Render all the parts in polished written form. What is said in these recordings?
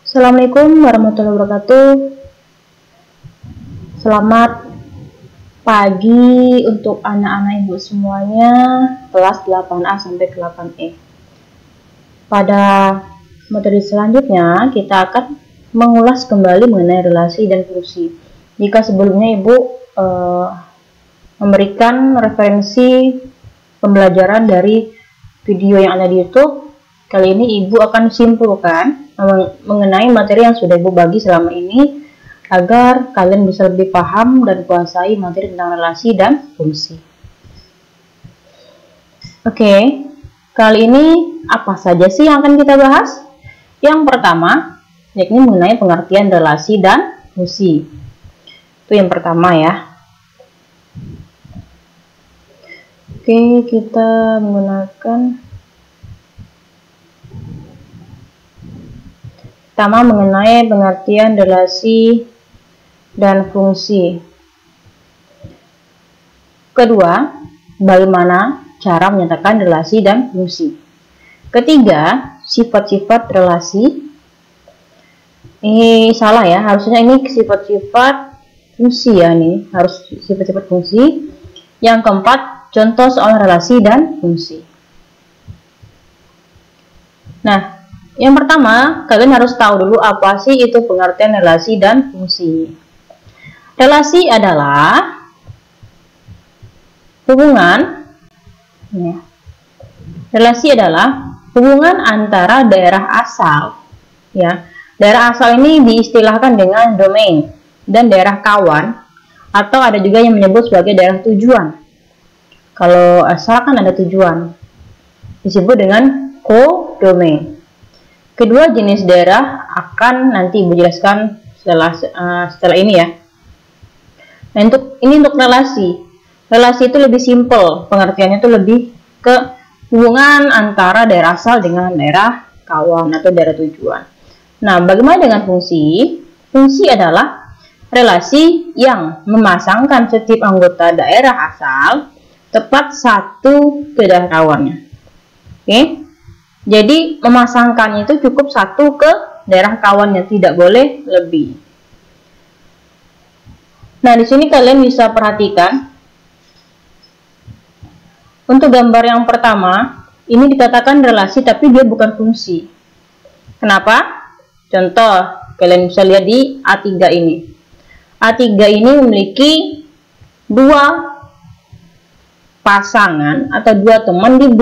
Assalamualaikum warahmatullahi wabarakatuh. Selamat pagi untuk anak-anak ibu semuanya kelas 8A sampai 8E. Pada materi selanjutnya kita akan mengulas kembali mengenai relasi dan fungsi. Jika sebelumnya ibu memberikan referensi pembelajaran dari video yang ada di YouTube, kali ini ibu akan simpulkan mengenai materi yang sudah ibu bagi selama ini agar kalian bisa lebih paham dan kuasai materi tentang relasi dan fungsi. Oke, kali ini apa saja sih yang akan kita bahas? Yang pertama, yakni mengenai pengertian relasi dan fungsi. Itu yang pertama ya. Oke, kita menggunakan pertama mengenai pengertian relasi dan fungsi. Kedua, bagaimana cara menyatakan relasi dan fungsi. Ketiga, sifat-sifat relasi. Ini salah ya, harusnya ini sifat-sifat fungsi ya, ini harus sifat-sifat fungsi. Yang keempat, contoh soal relasi dan fungsi. Nah, yang pertama, kalian harus tahu dulu apa sih itu pengertian relasi dan fungsi. Relasi adalah hubungan, ya. Relasi adalah hubungan antara daerah asal, ya. Daerah asal ini diistilahkan dengan domain dan daerah kawan, atau ada juga yang menyebut sebagai daerah tujuan. Kalau asal kan ada tujuan, disebut dengan kodomain. Kedua jenis daerah akan nanti Ibu jelaskan setelah ini ya. Nah, untuk relasi. Relasi itu lebih simpel, pengertiannya itu lebih ke hubungan antara daerah asal dengan daerah kawan atau daerah tujuan. Nah, bagaimana dengan fungsi? Fungsi adalah relasi yang memasangkan setiap anggota daerah asal tepat satu ke daerah kawannya. Oke? Jadi memasangkannya itu cukup satu ke daerah kawannya, tidak boleh lebih. Nah, di sini kalian bisa perhatikan untuk gambar yang pertama, ini dikatakan relasi tapi dia bukan fungsi. Kenapa? Contoh, kalian bisa lihat di A3 ini. A3 ini memiliki dua pasangan atau dua teman di B.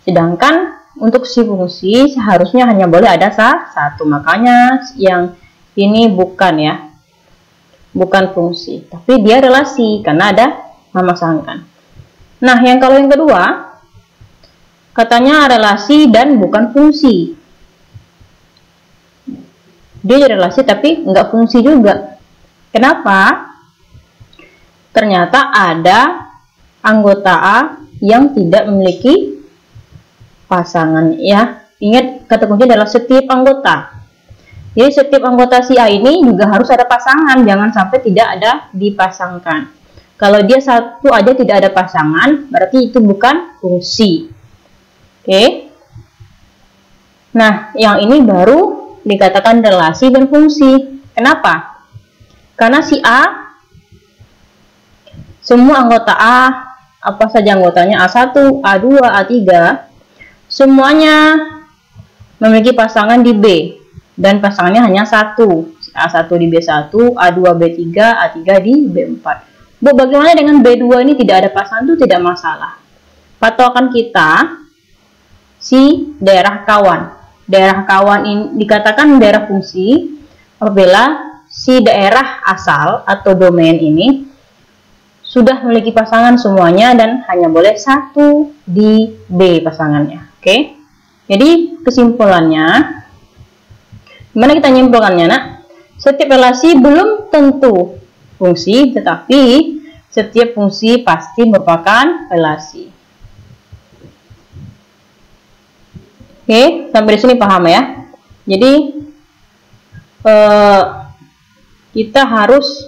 Sedangkan untuk si fungsi seharusnya hanya boleh ada satu, makanya yang ini bukan ya, bukan fungsi, tapi dia relasi karena ada memasangkan. Nah, kalau yang kedua, katanya relasi dan bukan fungsi. Dia relasi tapi nggak fungsi juga. Kenapa? Ternyata ada anggota A yang tidak memiliki pasangan ya. Ingat, kata kunci adalah setiap anggota. Jadi setiap anggota si A ini juga harus ada pasangan, jangan sampai tidak ada dipasangkan. Kalau dia satu aja tidak ada pasangan, berarti itu bukan fungsi. Oke. Nah, yang ini baru dikatakan relasi dan fungsi. Kenapa? Karena si A, semua anggota A, apa saja anggotanya, A1, A2, A3, semuanya memiliki pasangan di B dan pasangannya hanya satu. A1 di B1, A2 B3, A3 di B4. Bu, bagaimana dengan B2 ini tidak ada pasangan? Itu tidak masalah. Patokan kita si daerah kawan. Daerah kawan ini dikatakan daerah fungsi apabila si daerah asal atau domain ini sudah memiliki pasangan semuanya dan hanya boleh satu di B pasangannya. Oke, jadi kesimpulannya, gimana kita nyimpulkannya, nak? Setiap relasi belum tentu fungsi, tetapi setiap fungsi pasti merupakan relasi. Oke, sampai di sini paham ya? Jadi kita harus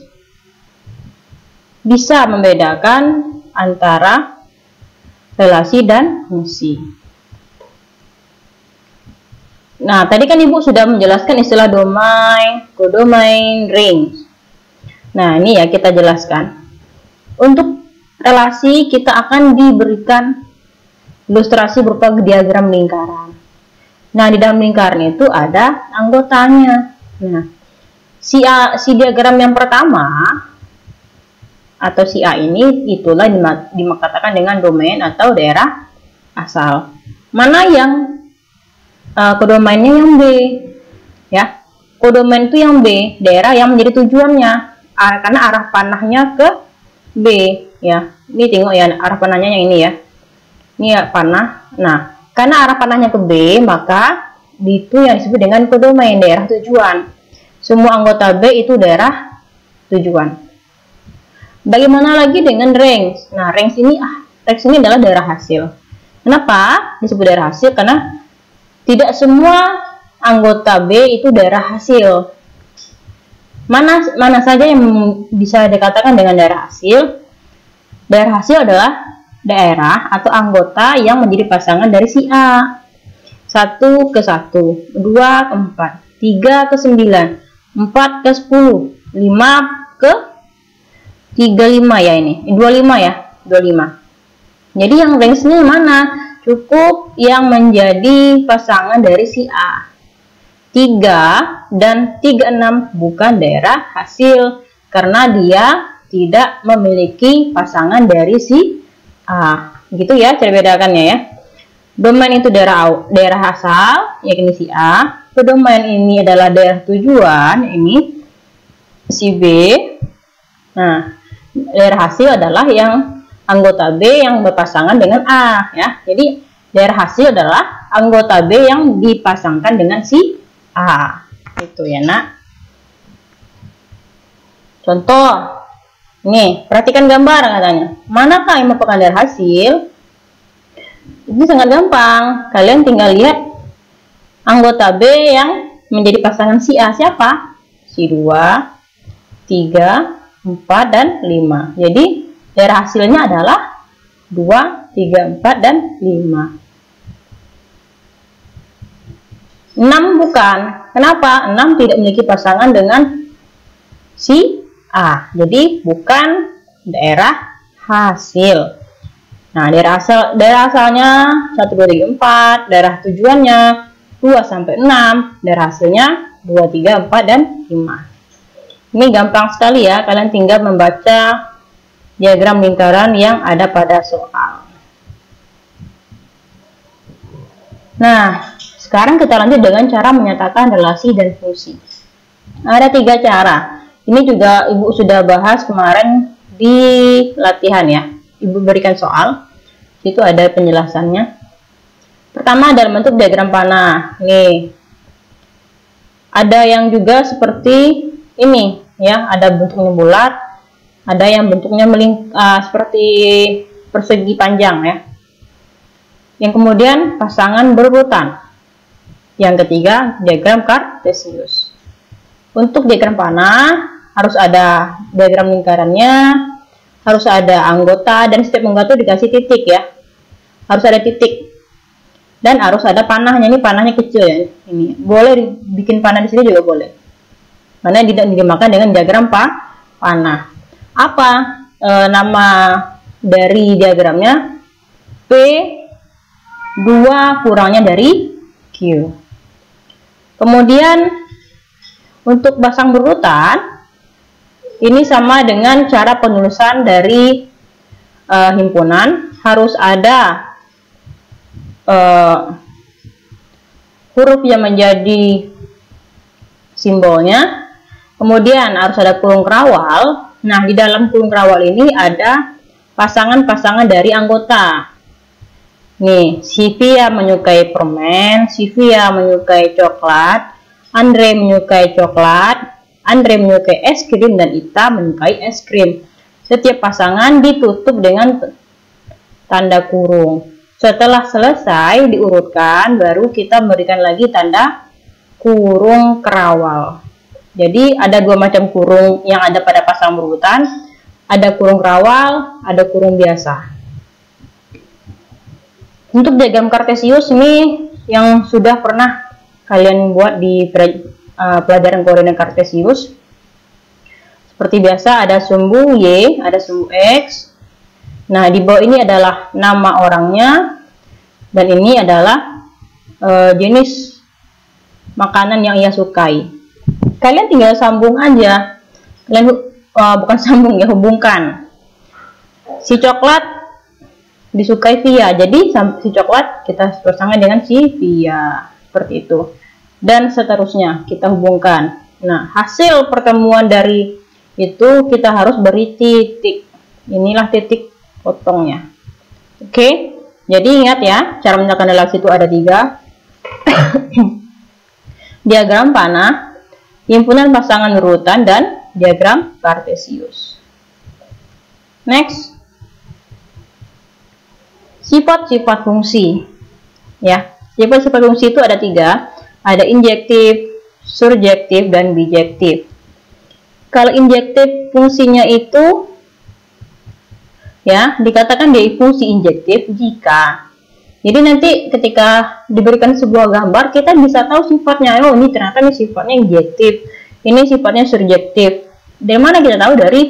bisa membedakan antara relasi dan fungsi. Nah, tadi kan Ibu sudah menjelaskan istilah domain, codomain, range. Nah, ini ya kita jelaskan. Untuk relasi kita akan diberikan ilustrasi berupa diagram lingkaran. Nah, di dalam lingkaran itu ada anggotanya. Nah, si diagram yang pertama atau si A ini itulah dikatakan dengan domain atau daerah asal. Mana yang kodomainnya yang B, ya. Kodomain itu yang B, daerah yang menjadi tujuannya, karena arah panahnya ke B, ya. Ini tengok ya, arah panahnya yang ini ya. Ini ya panah. Nah, karena arah panahnya ke B, maka itu yang disebut dengan kodomain, daerah tujuan. Semua anggota B itu daerah tujuan. Bagaimana lagi dengan range? Nah, range ini adalah daerah hasil. Kenapa disebut daerah hasil? Karena tidak semua anggota B itu daerah hasil. Mana saja yang bisa dikatakan dengan daerah hasil? Daerah hasil adalah daerah atau anggota yang menjadi pasangan dari si A. 1 ke 1, 2 ke 4, 3 ke 9, 4 ke 10, 5 ke 35 ya ini. 25 ya, 25. Jadi yang range-nya mana? Cukup yang menjadi pasangan dari si A. 3 dan 36 bukan daerah hasil karena dia tidak memiliki pasangan dari si A. Gitu ya cara bedakannya ya. Domain itu daerah asal, yakni si A. Domain ini adalah daerah tujuan, ini si B. Nah, daerah hasil adalah yang anggota B yang berpasangan dengan A, ya. Jadi daerah hasil adalah anggota B yang dipasangkan dengan si A. Itu ya, Nak. Contoh. Nih, perhatikan gambar katanya. Manakah yang merupakan daerah hasil? Ini sangat gampang. Kalian tinggal lihat anggota B yang menjadi pasangan si A siapa? Si 2, 3, 4, dan 5. Jadi daerah hasilnya adalah 2, 3, 4, dan 5. 6 bukan. Kenapa? 6 tidak memiliki pasangan dengan si A. Jadi bukan daerah hasil. Nah, daerah asalnya 1, 2, 3, 4, daerah tujuannya 2 sampai 6, daerah hasilnya 2, 3, 4, dan 5. Ini gampang sekali ya, kalian tinggal membaca diagram lingkaran yang ada pada soal. Nah, sekarang kita lanjut dengan cara menyatakan relasi dan fungsi. Ada 3 cara. Ini juga Ibu sudah bahas kemarin di latihan ya. Ibu berikan soal, itu ada penjelasannya. Pertama dalam bentuk diagram panah. Nih, ada yang juga seperti ini ya, ada bentuknya bulat, ada yang bentuknya seperti persegi panjang ya. Yang kemudian pasangan berurutan. Yang ketiga diagram kartesius. Untuk diagram panah harus ada diagram lingkarannya, harus ada anggota, dan setiap anggota dikasih titik ya. Harus ada titik. Dan harus ada panahnya. Ini panahnya kecil ya. Ini boleh bikin panah di sini juga boleh. Karena tidak dinamakan dengan diagram panah. Apa nama dari diagramnya? P2 kurangnya dari Q. Kemudian untuk pasang berurutan ini sama dengan cara penulisan dari himpunan. Harus ada huruf yang menjadi simbolnya. Kemudian harus ada kurung kerawal. Nah, di dalam kurung kerawal ini ada pasangan-pasangan dari anggota. Nih, Sylvia menyukai permen, Sylvia menyukai coklat, Andre menyukai coklat, Andre menyukai es krim, dan Ita menyukai es krim. Setiap pasangan ditutup dengan tanda kurung. Setelah selesai diurutkan, baru kita memberikan lagi tanda kurung kerawal. Jadi ada 2 macam kurung yang ada pada pasang berurutan. Ada kurung kerawal, ada kurung biasa. Untuk diagram kartesius ini yang sudah pernah kalian buat di pelajaran koordinat kartesius. Seperti biasa ada sumbu Y, ada sumbu X. Nah, di bawah ini adalah nama orangnya, dan ini adalah jenis makanan yang ia sukai. Kalian tinggal sambung aja. Kalian bukan sambung ya, hubungkan. Si coklat disukai Via, jadi si coklat kita pasangan dengan si Via, seperti itu. Dan seterusnya kita hubungkan. Nah, hasil pertemuan dari itu kita harus beri titik. Inilah titik potongnya. Oke, jadi ingat ya, cara menyelesaikan relasi itu ada 3. Diagram panah, himpunan pasangan urutan, dan diagram kartesius. Next, sifat-sifat fungsi. Ya, sifat-sifat fungsi itu ada 3. Ada injektif, surjektif, dan bijektif. Kalau injektif fungsinya itu ya dikatakan dia fungsi injektif jika, jadi nanti ketika diberikan sebuah gambar kita bisa tahu sifatnya. Oh, ini ternyata ini sifatnya injektif, ini sifatnya surjektif. Dari mana kita tahu? Dari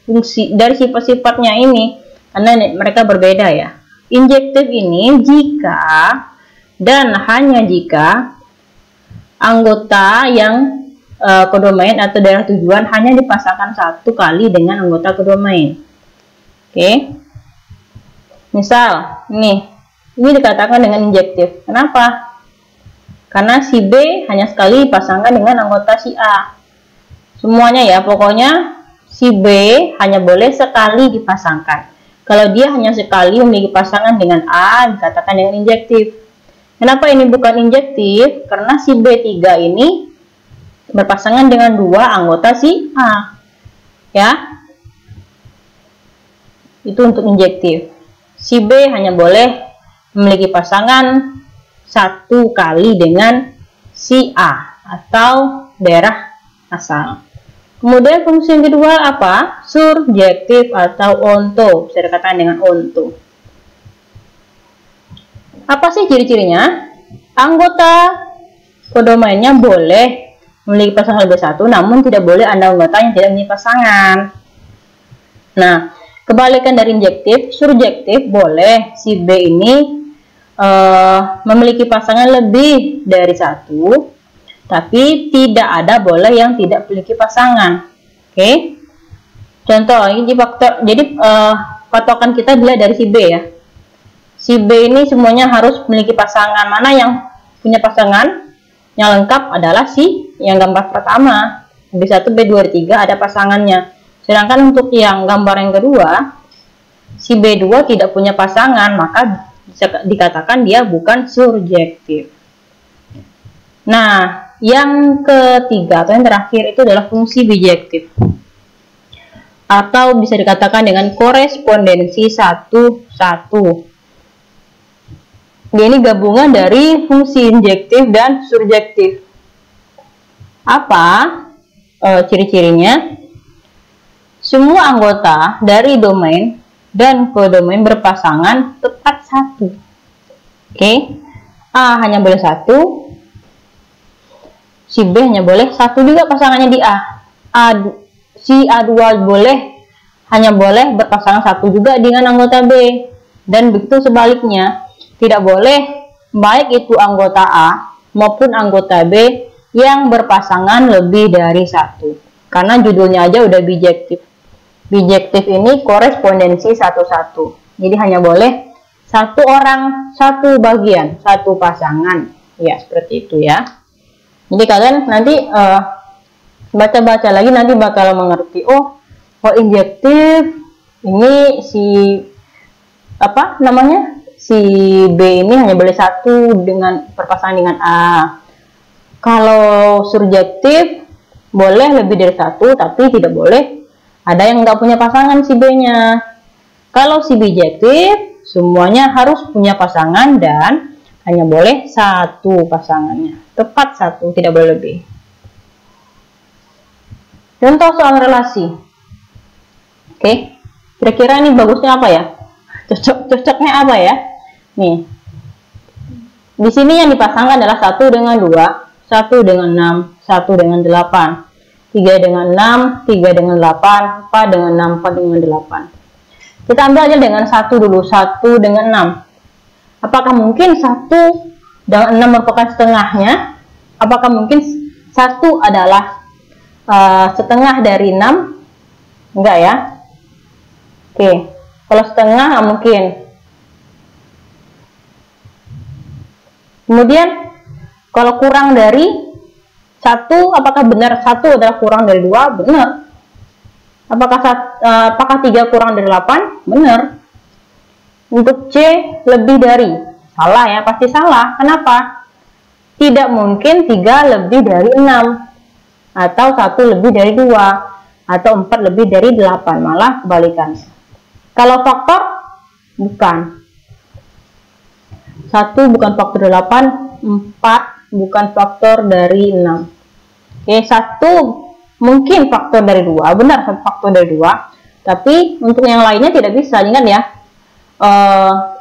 fungsi, dari sifat-sifatnya ini, karena mereka berbeda ya. Injektif ini jika dan hanya jika anggota yang kodomain atau daerah tujuan hanya dipasangkan 1 kali dengan anggota kodomain. Oke. Misal, ini dikatakan dengan injektif. Kenapa? Karena si B hanya sekali dipasangkan dengan anggota si A. Semuanya ya, pokoknya si B hanya boleh sekali dipasangkan. Kalau dia hanya sekali memiliki pasangan dengan A, dikatakan dengan injektif. Kenapa ini bukan injektif? Karena si B3 ini berpasangan dengan 2 anggota si A. Ya. Itu untuk injektif. Si B hanya boleh memiliki pasangan 1 kali dengan si A atau daerah asal. Kemudian fungsi yang kedua apa? Surjektif atau onto. Bisa dikatakan dengan onto. Apa sih ciri-cirinya? Anggota kodomainnya boleh memiliki pasangan lebih 1, namun tidak boleh ada anggota yang tidak memiliki pasangan. Nah, kebalikan dari injektif, surjektif boleh si B ini memiliki pasangan lebih dari 1, tapi tidak ada boleh yang tidak memiliki pasangan. Oke. Contoh ini jadi patokan kita dilihat dari si B ya. Si B ini semuanya harus memiliki pasangan. Mana yang punya pasangan? Yang lengkap adalah si yang gambar pertama. B1, B2, B3 ada pasangannya. Sedangkan untuk yang gambar yang kedua, si B2 tidak punya pasangan, maka bisa dikatakan dia bukan surjektif. Nah, yang ketiga atau yang terakhir itu adalah fungsi bijektif. Atau bisa dikatakan dengan korespondensi 1-1. Ini gabungan dari fungsi injektif dan surjektif. Apa ciri-cirinya? Semua anggota dari domain dan kodomain berpasangan tepat 1. Oke. A hanya boleh 1. Si B hanya boleh 1 juga pasangannya di A. Si A2 hanya boleh berpasangan 1 juga dengan anggota B. Dan begitu sebaliknya. Tidak boleh baik itu anggota A maupun anggota B yang berpasangan lebih dari 1. Karena judulnya aja udah bijektif. Bijektif ini korespondensi 1-1. Jadi hanya boleh 1 orang, 1 bagian, 1 pasangan. Ya, seperti itu ya. Jadi kalian nanti baca-baca lagi nanti bakal mengerti. Oh injektif ini si apa namanya? Si B ini hanya boleh 1 dengan berpasangan dengan A. Kalau surjektif boleh lebih dari 1, tapi tidak boleh ada yang nggak punya pasangan si B-nya. Kalau si bijektif semuanya harus punya pasangan dan hanya boleh 1 pasangannya. Tepat 1, tidak boleh lebih. Contoh soal relasi. Oke, kira-kira ini bagusnya apa ya? Cocoknya apa ya? Nih, di sini yang dipasangkan adalah 1 dengan 2, 1 dengan 6, 1 dengan 8, 3 dengan 6, 3 dengan 8, 4 dengan 6, 4 dengan 8. Kita ambil aja dengan 1 dulu, 1 dengan 6. Apakah mungkin 1 dengan 6 merupakan setengahnya? Apakah mungkin 1 adalah setengah dari 6? Enggak ya. Oke, kalau setengah nggak mungkin. Kemudian kalau kurang dari 1, apakah benar 1 adalah kurang dari 2? Benar. Apakah 3 kurang dari 8? Benar. Untuk C lebih dari, salah ya, pasti salah. Kenapa? Tidak mungkin 3 lebih dari 6, atau 1 lebih dari 2, atau 4 lebih dari 8, malah kebalikannya. Kalau faktor, bukan. 1 bukan faktor 8, 4 bukan faktor dari 6. Oke, 1 mungkin faktor dari 2, benar faktor dari 2, tapi untuk yang lainnya tidak bisa. Ingat ya,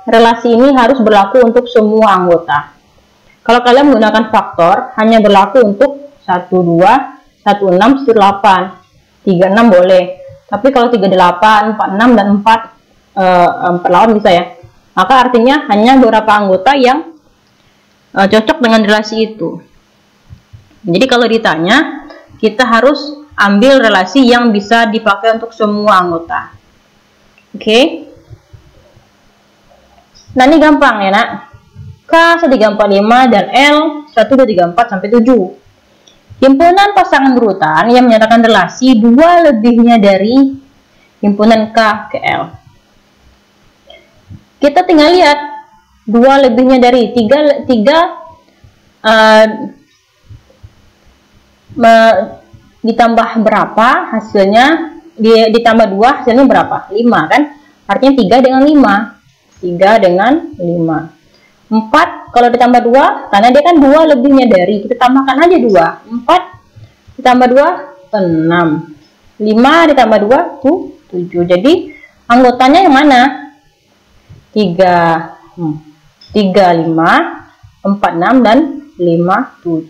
relasi ini harus berlaku untuk semua anggota. Kalau kalian menggunakan faktor, hanya berlaku untuk 1, 2, 1, 6, 1, 8, 3, 6 boleh. Tapi kalau 3, 8, 4, 6, dan 4 lawan bisa ya. Maka artinya hanya beberapa anggota yang cocok dengan relasi itu. Jadi kalau ditanya, kita harus ambil relasi yang bisa dipakai untuk semua anggota. Oke. Nah, ini gampang ya, Nak. K 1, 3, 4, 5 dan L 1, 2, 3, 4 sampai 7. Himpunan pasangan berurutan yang menyatakan relasi 2 lebihnya dari himpunan K ke L. Kita tinggal lihat 2 lebihnya dari 3 ditambah berapa hasilnya, ditambah 2 hasilnya berapa? 5 kan? Artinya 3 dengan 5. 3 dengan 5. 4 kalau ditambah 2, karena dia kan 2 lebihnya dari, kita tambahkan aja 2. 4 ditambah 2, 6. 5 ditambah 2, 7. Jadi anggotanya yang mana? 3, 5, 4, 6, dan 5, 7.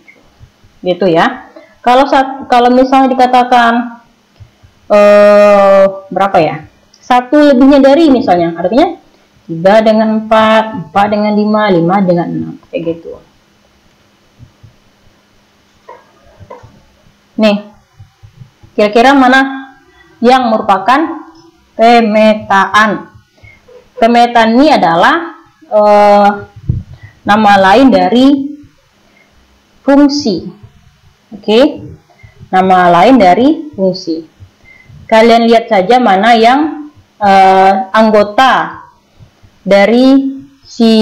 Gitu ya. Kalau misalnya dikatakan berapa ya? 1 lebihnya dari misalnya, artinya 3 dengan 4, 4 dengan 5, 5 dengan 6, kayak gitu. Nih, kira-kira mana yang merupakan pemetaan? Pemetaan ini adalah nama lain dari fungsi. Oke, nama lain dari fungsi. Kalian lihat saja mana yang anggota dari si,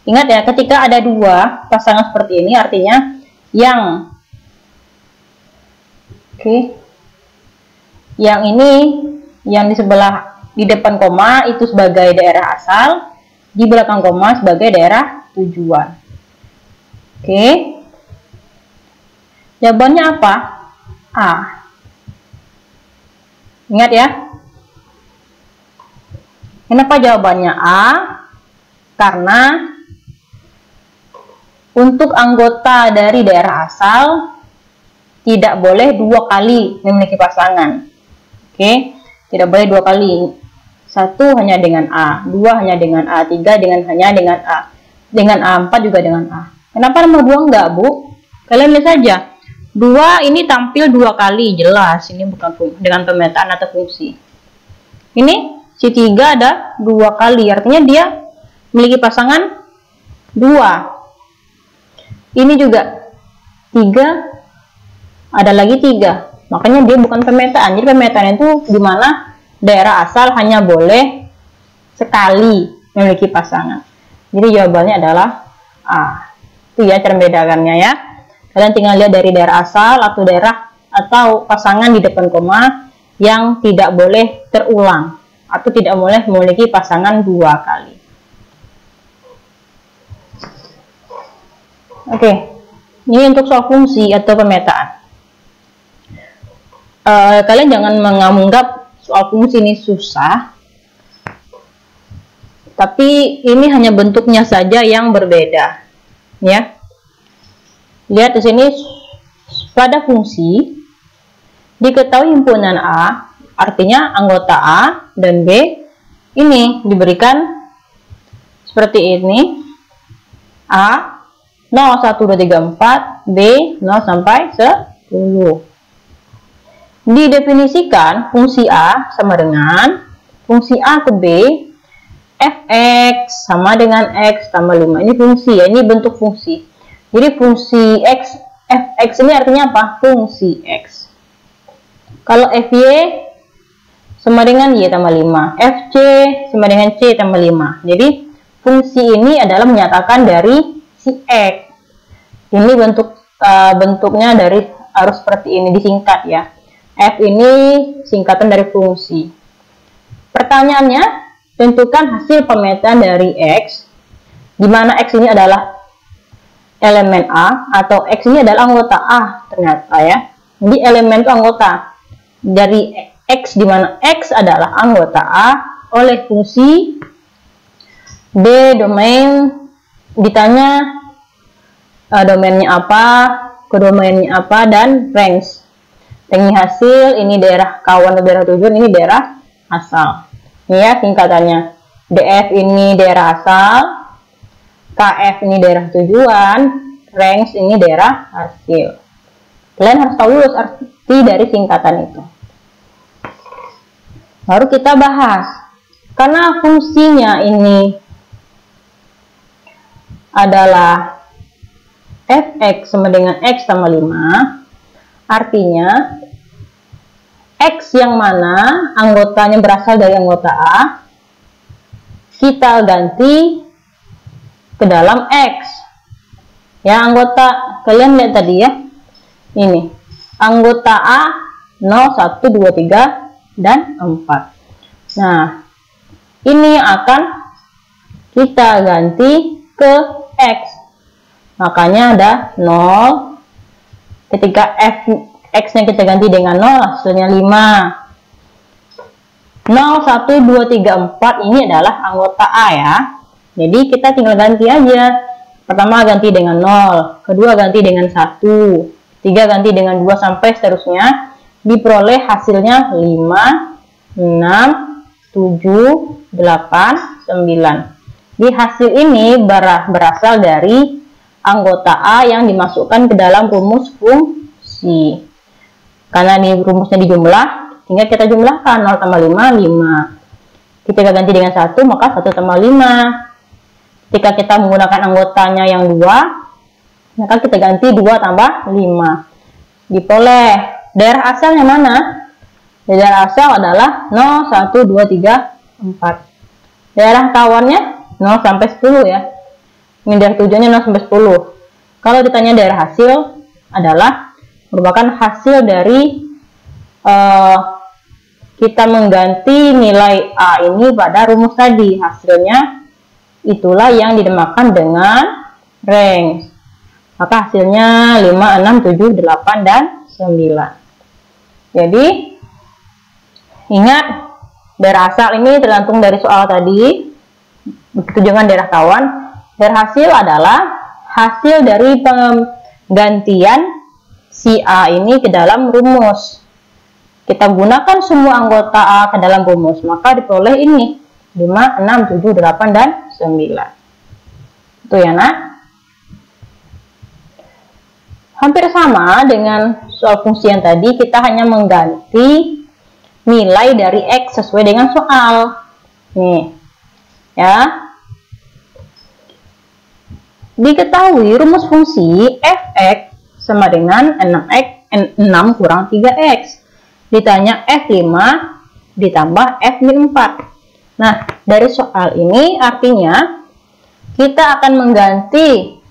ingat ya, ketika ada 2 pasangan seperti ini, artinya yang yang ini, yang di sebelah di depan koma itu sebagai daerah asal, di belakang koma sebagai daerah tujuan. Jawabannya apa? A. Ingat ya. Kenapa jawabannya A? Karena untuk anggota dari daerah asal tidak boleh 2 kali memiliki pasangan. Tidak boleh 2 kali. 1 hanya dengan A, 2 hanya dengan A, 3 hanya dengan A, dengan A4 juga dengan A. Kenapa nomor 2 enggak, Bu? Kalian lihat saja. 2 ini tampil 2 kali, jelas ini bukan dengan pemetaan atau fungsi. Ini si 3 ada 2 kali, artinya dia memiliki pasangan 2. Ini juga 3, ada lagi 3. Makanya dia bukan pemetaan. Jadi pemetaan itu dimana daerah asal hanya boleh sekali memiliki pasangan. Jadi jawabannya adalah A. Itu ya cara membedakannya ya. Kalian tinggal lihat dari daerah asal atau daerah atau pasangan di depan koma yang tidak boleh terulang atau tidak boleh memiliki pasangan 2 kali. Ini untuk soal fungsi atau pemetaan. Kalian jangan menganggap soal fungsi ini susah, tapi ini hanya bentuknya saja yang berbeda, ya. Lihat di sini, pada fungsi diketahui himpunan A, artinya anggota A dan B ini diberikan seperti ini. A 0, 1, 2, 3, 4, B 0 sampai 10. Didefinisikan fungsi A sama dengan fungsi A ke B, fx sama dengan x tambah 5. Ini fungsi ya, ini bentuk fungsi. Jadi fungsi x, fx ini artinya apa? Fungsi x. Kalau fy sama dengan y tambah 5, fc sama dengan c tambah 5. Jadi fungsi ini adalah menyatakan dari si x. Ini bentuknya dari harus seperti ini, disingkat ya. F ini singkatan dari fungsi. Pertanyaannya, tentukan hasil pemetaan dari x, di mana x ini adalah elemen A atau x ini adalah anggota A ternyata ya. Jadi elemen itu anggota dari x, di mana x adalah anggota A oleh fungsi D domain. Ditanya domainnya apa, kodomainnya apa, dan range. Ini hasil, ini daerah kawan atau daerah tujuan, ini daerah asal. Ini ya singkatannya. DF ini daerah asal, KF ini daerah tujuan, range ini daerah hasil. Kalian harus tahu dulu arti dari singkatan itu. Baru kita bahas. Karena fungsinya ini adalah fx sama dengan x tambah 5, artinya x yang mana anggotanya berasal dari anggota A, kita ganti ke dalam x. Ya, anggota, kalian lihat tadi ya, ini anggota A 0, 1, 2, 3, dan 4. Nah, ini akan kita ganti ke x. Makanya ada 0. Ketika x nya kita ganti dengan 0, hasilnya 5. 0, 1, 2, 3, 4 ini adalah anggota A ya. Jadi kita tinggal ganti aja. Pertama ganti dengan 0, kedua ganti dengan 1, 3 ganti dengan 2 sampai seterusnya. Diperoleh hasilnya 5, 6, 7, 8, 9. Di hasil ini berasal dari anggota A yang dimasukkan ke dalam rumus fungsi. Karena ini rumusnya dijumlah, tinggal kita jumlahkan 0 tambah 5, 5. Ketika ganti dengan 1, maka 1 tambah 5. Ketika kita menggunakan anggotanya yang 2, maka kita ganti 2 tambah 5. Diperoleh daerah asalnya mana? Daerah asal adalah 0, 1, 2, 3, 4. Daerah kawannya 0 sampai 10 ya. Ini daerah tujuannya 0 sampai 10. Kalau ditanya daerah hasil, adalah merupakan hasil dari kita mengganti nilai A ini pada rumus tadi. Hasilnya itulah yang dinamakan dengan range. Maka hasilnya 5, 6, 7, 8, dan 9. Jadi ingat, daerah asal ini tergantung dari soal tadi. Begitu dengan daerah kawan. Daerah hasil adalah hasil dari penggantian si A ini ke dalam rumus. Kita gunakan semua anggota A ke dalam rumus, maka diperoleh ini 5, 6, 7, 8, dan 9. Itu ya nak. Hampir sama dengan soal fungsi yang tadi, kita hanya mengganti nilai dari X sesuai dengan soal. Nih ya. Diketahui rumus fungsi fx sama dengan 6 kurang 3x. Ditanya f5 ditambah f-4. Nah, dari soal ini artinya kita akan mengganti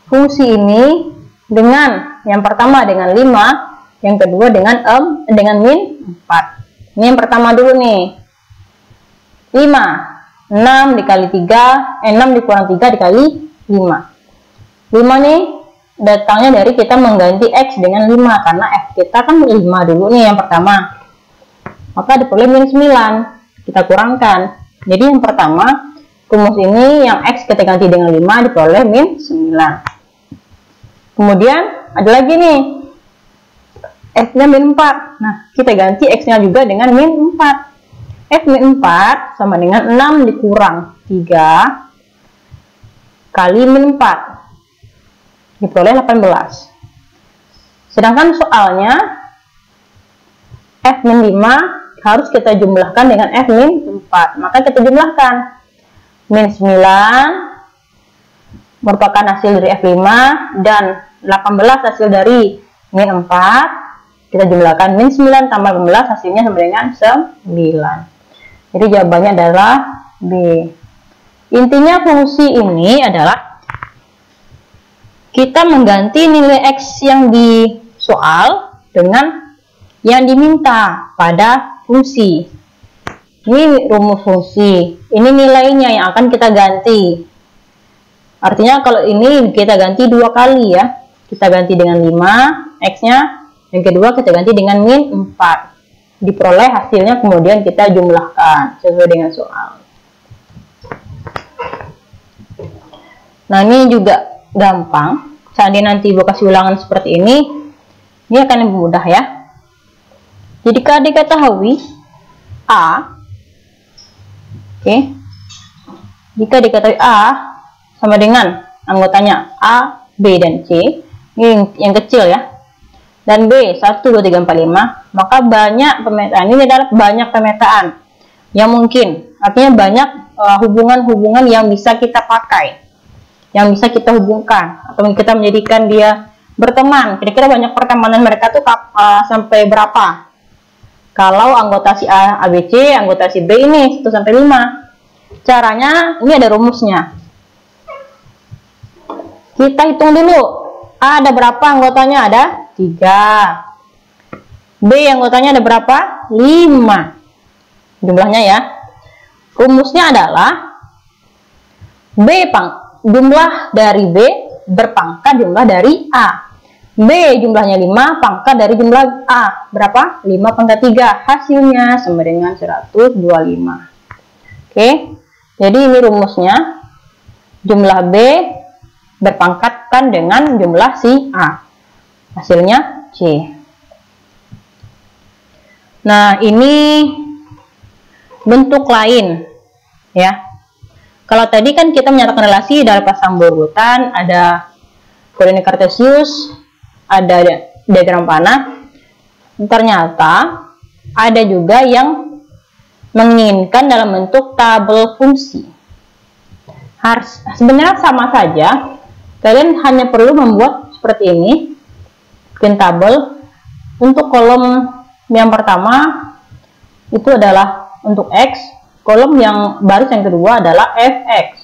fungsi ini dengan yang pertama dengan 5, yang kedua dengan min 4. Ini yang pertama dulu nih. 5 6 dikali 3, 6 dikurang 3 dikali 5. 5 nih datangnya dari kita mengganti X dengan 5, karena F kita kan 5 dulu nih yang pertama. Maka diperoleh min 9. Kita kurangkan Jadi yang pertama, rumus ini yang X kita ganti dengan 5 diperoleh min 9. Kemudian ada lagi nih, F-nya min 4. Nah, kita ganti X-nya juga dengan min 4. F min 4 sama dengan 6 dikurang 3 kali min 4 diperoleh 18. Sedangkan soalnya F min 5 harus kita jumlahkan dengan F min 4. Maka kita jumlahkan. Min 9 merupakan hasil dari F5 dan 18 hasil dari min 4. Kita jumlahkan min 9 tambah 18 hasilnya sama dengan 9. Jadi jawabannya adalah B. Intinya fungsi ini adalah kita mengganti nilai X yang di soal dengan yang diminta pada fungsi. Ini rumus fungsi, ini nilainya yang akan kita ganti. Artinya kalau ini kita ganti 2 kali ya. Kita ganti dengan 5 X-nya, yang kedua kita ganti dengan min 4. Diperoleh hasilnya kemudian kita jumlahkan sesuai dengan soal. Nah, ini juga gampang. Seandainya nanti Ibu kasih ulangan seperti ini akan lebih mudah ya. Jadi jika diketahui A, jika diketahui A sama dengan anggotanya A, B, dan C, ini yang kecil ya, dan B 1, 2, 3, 4, 5, maka banyak pemetaan. Ini adalah banyak pemetaan yang mungkin, artinya banyak hubungan-hubungan yang bisa kita pakai, yang bisa kita hubungkan, atau kita menjadikan dia berteman. Kira-kira banyak pertemanan mereka tuh sampai berapa? Kalau anggota si A, ABC, anggota si B ini 1 sampai 5. Caranya, ini ada rumusnya. Kita hitung dulu. A ada berapa anggotanya? Ada 3. B anggotanya ada berapa? 5. Jumlahnya ya. Rumusnya adalah jumlah dari B berpangkat jumlah dari A. B jumlahnya 5, pangkat dari jumlah A. Berapa? 5 pangkat 3. Hasilnya sama dengan 125. Oke. Jadi ini rumusnya. Jumlah B berpangkatkan dengan jumlah si A. Hasilnya C. Nah, ini bentuk lain ya. Kalau tadi kan kita menyatakan relasi dari pasang berurutan, ada koordinat kartesius, ada diagram panah. Ternyata ada juga yang menginginkan dalam bentuk tabel fungsi. Sebenarnya sama saja. Kalian hanya perlu membuat seperti ini, bikin tabel. Untuk kolom yang pertama itu adalah untuk X, kolom yang baris yang kedua adalah Fx.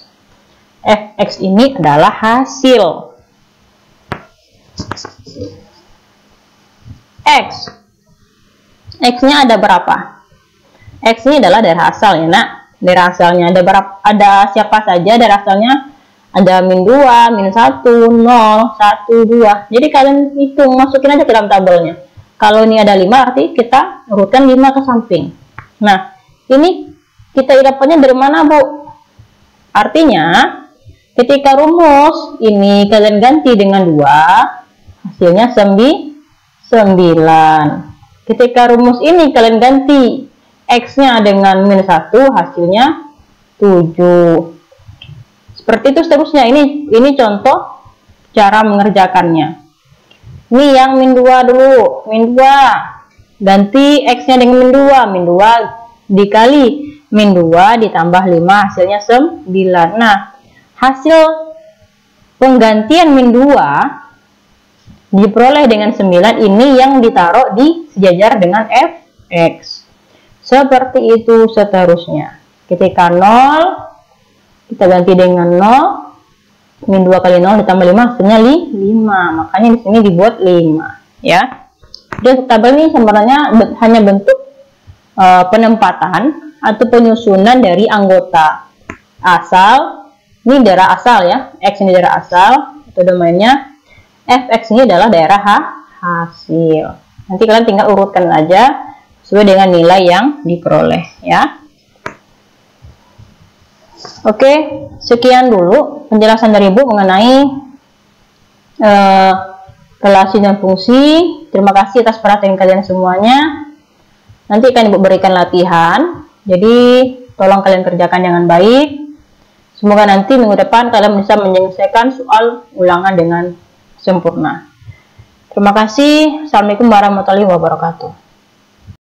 Fx ini adalah hasil. X-nya ada berapa? X ini adalah dari asal ya nak. Dari asalnya ada berapa? Ada siapa saja dari asalnya? Ada min 2, min 1, 0, 1, 2. Jadi kalian hitung, masukin aja ke dalam tabelnya. Kalau ini ada 5, arti kita urutkan 5 ke samping. Nah, ini kita dapatnya dari mana, Bu? Artinya, ketika rumus ini kalian ganti dengan 2, hasilnya 9. Ketika rumus ini kalian ganti X-nya dengan min 1, hasilnya 7. Seperti itu seterusnya. Ini contoh cara mengerjakannya. Ini yang min 2 dulu. Min 2. Ganti X-nya dengan min 2. Min 2 dikali min 2 ditambah 5, hasilnya 9. Nah, hasil penggantian min 2 diperoleh dengan 9 ini yang ditaruh di sejajar dengan Fx. Seperti itu seterusnya. Ketika 0, kita ganti dengan 0, min 2 kali 0 ditambah 5, hasilnya 5. Makanya di sini dibuat 5 ya. Jadi tabel ini sebenarnya hanya bentuk penempatan atau penyusunan dari anggota asal. Ini daerah asal ya, X ini daerah asal atau domainnya. Fx ini adalah daerah hasil. Nanti kalian tinggal urutkan aja sesuai dengan nilai yang diperoleh ya. Oke, sekian dulu penjelasan dari Ibu mengenai relasi dan fungsi. Terima kasih atas perhatian kalian semuanya. Nanti akan Ibu berikan latihan, jadi tolong kalian kerjakan dengan baik. Semoga nanti minggu depan kalian bisa menyelesaikan soal ulangan dengan sempurna. Terima kasih. Assalamualaikum warahmatullahi wabarakatuh.